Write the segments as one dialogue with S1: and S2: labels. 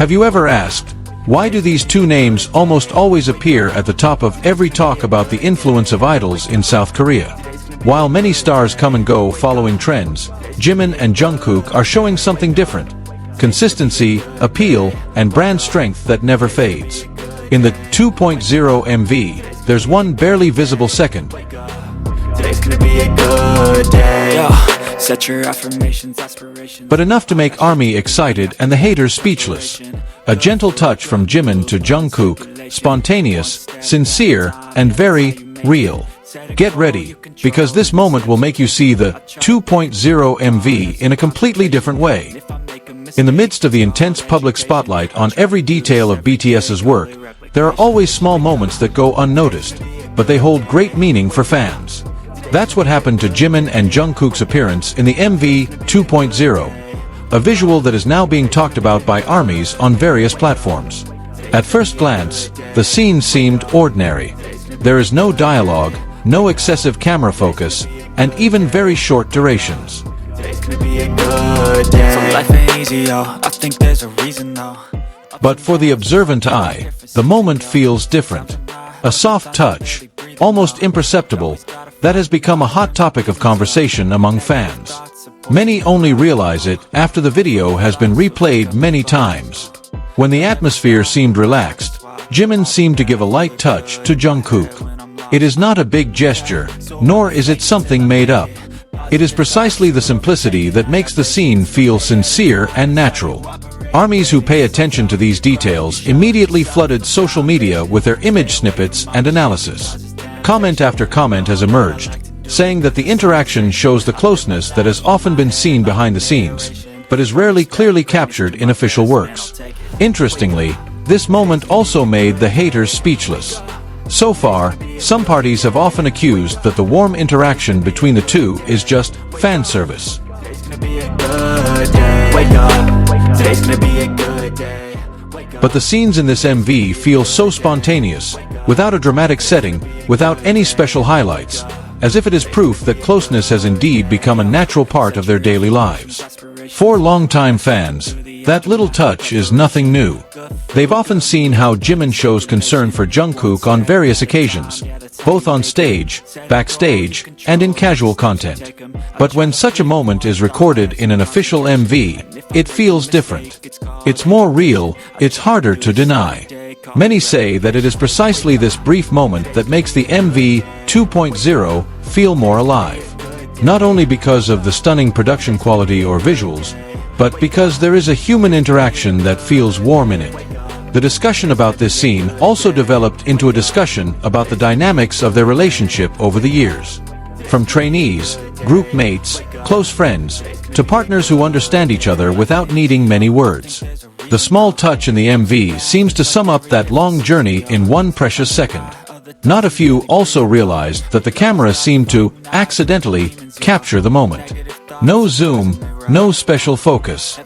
S1: Have you ever asked, why do these two names almost always appear at the top of every talk about the influence of idols in South Korea? While many stars come and go following trends, Jimin and Jungkook are showing something different: consistency, appeal, and brand strength that never fades. In the 2.0 MV, there's one barely visible second.
S2: Today's gonna be a good day. Set your affirmations, aspirations.
S1: But enough to make ARMY excited and the haters speechless. A gentle touch from Jimin to Jungkook, spontaneous, sincere, and very real. Get ready, because this moment will make you see the 2.0 MV in a completely different way. In the midst of the intense public spotlight on every detail of BTS's work, there are always small moments that go unnoticed, but they hold great meaning for fans. That's what happened to Jimin and Jungkook's appearance in the MV 2.0, a visual that is now being talked about by ARMYs on various platforms. At first glance, the scene seemed ordinary. There is no dialogue, no excessive camera focus, and even very short durations. But for the observant eye, the moment feels different. A soft touch, almost imperceptible, that has become a hot topic of conversation among fans. Many only realize it after the video has been replayed many times. When the atmosphere seemed relaxed, Jimin seemed to give a light touch to Jungkook. It is not a big gesture, nor is it something made up. It is precisely the simplicity that makes the scene feel sincere and natural. ARMYs who pay attention to these details immediately flooded social media with their image snippets and analysis. Comment after comment has emerged, saying that the interaction shows the closeness that has often been seen behind the scenes, but is rarely clearly captured in official works. Interestingly, this moment also made the haters speechless. So far, some parties have often accused that the warm interaction between the two is just fan service. But the scenes in this MV feel so spontaneous, without a dramatic setting, without any special highlights, as if it is proof that closeness has indeed become a natural part of their daily lives. For longtime fans, that little touch is nothing new. They've often seen how Jimin shows concern for Jungkook on various occasions, both on stage, backstage, and in casual content. But when such a moment is recorded in an official MV, it feels different. It's more real, it's harder to deny. Many say that it is precisely this brief moment that makes the MV 2.0 feel more alive. Not only because of the stunning production quality or visuals, but because there is a human interaction that feels warm in it. The discussion about this scene also developed into a discussion about the dynamics of their relationship over the years. From trainees, group mates, close friends, to partners who understand each other without needing many words. The small touch in the MV seems to sum up that long journey in one precious second. Not a few also realized that the camera seemed to accidentally capture the moment. No zoom, no special focus.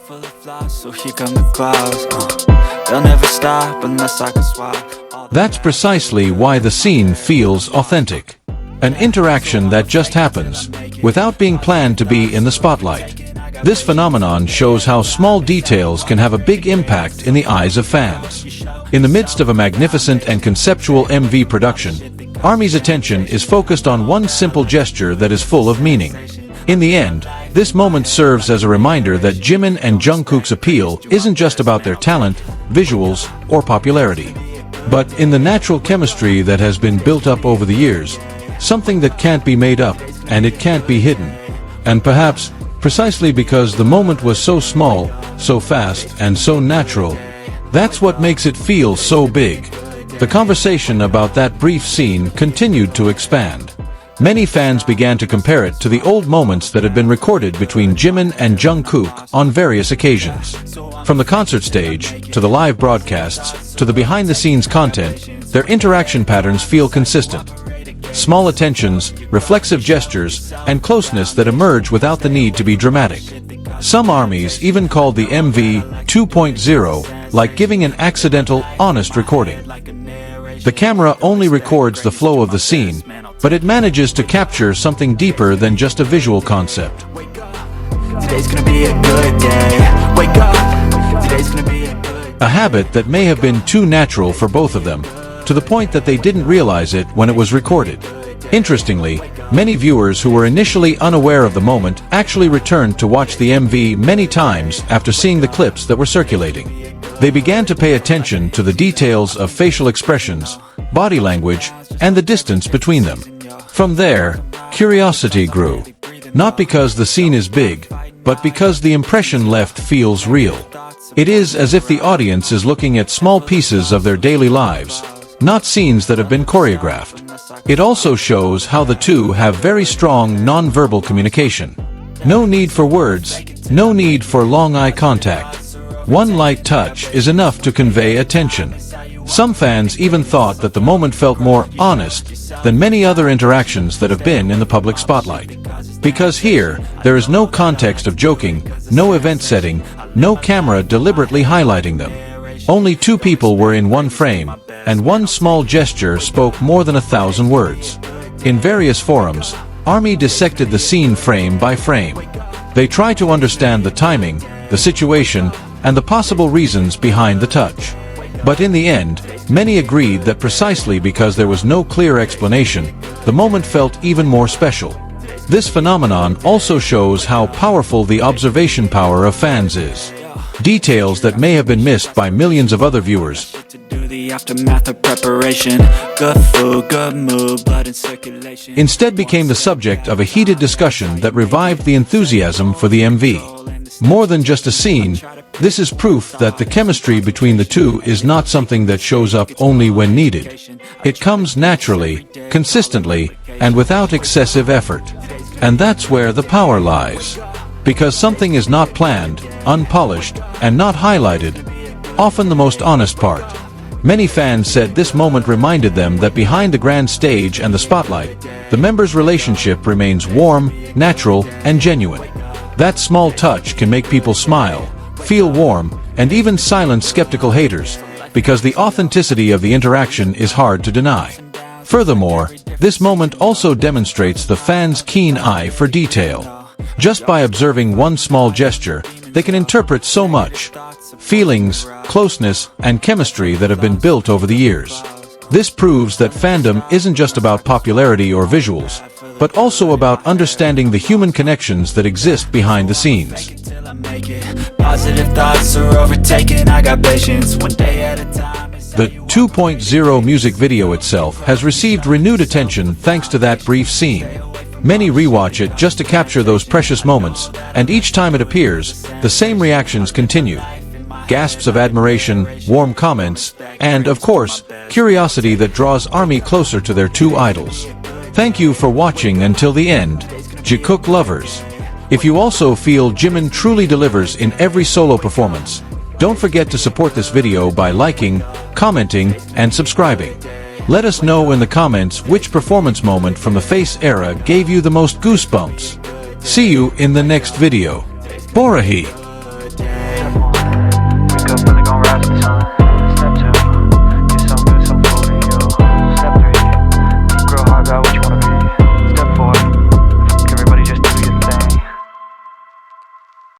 S1: That's precisely why the scene feels authentic. An interaction that just happens, without being planned to be in the spotlight. This phenomenon shows how small details can have a big impact in the eyes of fans. In the midst of a magnificent and conceptual MV production, ARMY's attention is focused on one simple gesture that is full of meaning. In the end, this moment serves as a reminder that Jimin and Jungkook's appeal isn't just about their talent, visuals, or popularity, but in the natural chemistry that has been built up over the years, something that can't be made up, and it can't be hidden. And perhaps, precisely because the moment was so small, so fast, and so natural, that's what makes it feel so big. The conversation about that brief scene continued to expand. Many fans began to compare it to the old moments that had been recorded between Jimin and Jungkook on various occasions. From the concert stage, to the live broadcasts, to the behind-the-scenes content, their interaction patterns feel consistent. Small attentions, reflexive gestures, and closeness that emerge without the need to be dramatic. Some ARMYs even called the MV 2.0 like giving an accidental, honest recording. The camera only records the flow of the scene, but it manages to capture something deeper than just a visual concept.
S2: Today's gonna be a good day. Wake up. Today's gonna be a good day.
S1: A habit that may have been too natural for both of them, to the point that they didn't realize it when it was recorded. Interestingly, many viewers who were initially unaware of the moment actually returned to watch the MV many times after seeing the clips that were circulating. They began to pay attention to the details of facial expressions, body language, and the distance between them. From there, curiosity grew. Not because the scene is big, but because the impression left feels real. It is as if the audience is looking at small pieces of their daily lives, not scenes that have been choreographed. It also shows how the two have very strong non-verbal communication. No need for words, no need for long eye contact. One light touch is enough to convey attention. Some fans even thought that the moment felt more honest than many other interactions that have been in the public spotlight. Because here, there is no context of joking, no event setting, no camera deliberately highlighting them. Only two people were in one frame, and one small gesture spoke more than 1,000 words. In various forums, ARMY dissected the scene frame by frame. They try to understand the timing, the situation, and the possible reasons behind the touch. But in the end, many agreed that precisely because there was no clear explanation, the moment felt even more special. This phenomenon also shows how powerful the observation power of fans is. Details that may have been missed by millions of other viewers instead became the subject of a heated discussion that revived the enthusiasm for the MV. More than just a scene, this is proof that the chemistry between the two is not something that shows up only when needed. It comes naturally, consistently, and without excessive effort. And that's where the power lies. Because something is not planned, unpolished, and not highlighted, often the most honest part. Many fans said this moment reminded them that behind the grand stage and the spotlight, the members' relationship remains warm, natural, and genuine. That small touch can make people smile, feel warm, and even silence skeptical haters, because the authenticity of the interaction is hard to deny. Furthermore, this moment also demonstrates the fans' keen eye for detail. Just by observing one small gesture, they can interpret so much. Feelings, closeness, and chemistry that have been built over the years. This proves that fandom isn't just about popularity or visuals, but also about understanding the human connections that exist behind the scenes. The 2.0 music video itself has received renewed attention thanks to that brief scene. Many rewatch it just to capture those precious moments, and each time it appears, the same reactions continue. Gasps of admiration, warm comments, and, of course, curiosity that draws ARMY closer to their two idols. Thank you for watching until the end, Jikook lovers. If you also feel Jimin truly delivers in every solo performance, don't forget to support this video by liking, commenting, and subscribing. Let us know in the comments which performance moment from the Face era gave you the most goosebumps. See you in the next video. Borahi!